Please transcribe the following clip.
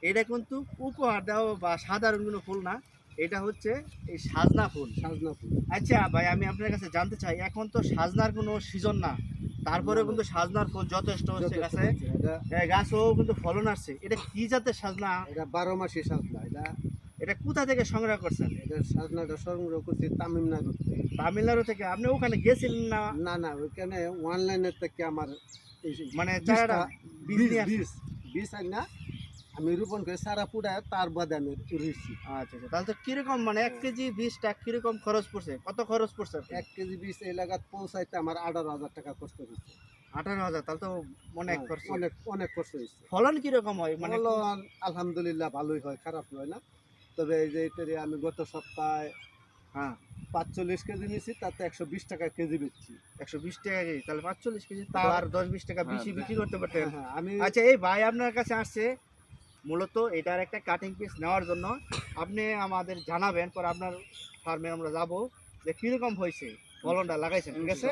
এটা কিন্তু উপহার দেওয়া বা সাধারণ কোনো ফুল না, এটা হচ্ছে এই সাজনা ফুল। সাজনা ফুল। আচ্ছা ভাই, আমি আপনার কাছে জানতে চাই, এখন তো সাজনার কোনো সিজন না, তারপরেও কিন্তু সাজনার ফুল যথেষ্ট হচ্ছে যথেষ্ট গাছে, হচ্ছে। এটা গাছও কিন্তু ফলন আসছে। এটা কি জাতের সাজনা? এটা 12 মাসি সাজনা। এটা কোথা থেকে সংগ্রহ করছেন? এটা সাজনাটা সংগ্রহ করছি তামিলনাড়ু থেকে। তামিলনাড়ু থেকে? আপনি ওখানে গেছিলেন না? না না, ওইখানে অনলাইনের থেকে আমার এই মানে বীজটা চারাটা বীজ বীজ নিয়ে আসছেন? বীজ বীজ আনি না, আমি রোপণ করে সারা পুড়ায় তার বাদে আমি রুইছি। আচ্ছা আচ্ছা, তাহলে তো কিরকম, মানে 1 কেজি বীজটা কিরকম খরচ পড়ছে? কত খরচ পড়ছে? 1 কেজি বীজ এই লাগাত পৌঁছাইতে আমার 18,000 টাকা কষ্ট হয়েছে। 18,000? তাহলে তো অনেক হ্যাঁ, খরচ। অনেক অনেক কষ্ট হয়েছে। ফলন কিরকম হয় মানে? ফলন আলহামদুলিল্লাহ ভালোই হয়, খারাপ হয় না। তবে এই যে এটারে আমি গত সপ্তাহে হ্যাঁ, 45 কেজি নিয়েছি, তাতে 120 টাকা কেজি বেচছি। 120 টাকা কেজি, তাহলে 45 কেজি তো তার- আর 10-20 টাকা বেশি বিক্রি করতে পারতেন। হ্যাঁ হ্যাঁ, আমি আচ্ছা, এই ভাই আপনার কাছে আসছে মূলত এটার একটা কাটিং পিস নেওয়ার জন্য। আপনি আমাদের জানাবেন, পরে আপনার ফার্মে আমরা যাব যে কিরকম হয়েছে, ফলনটা লাগাইছেন, ঠিক আছে?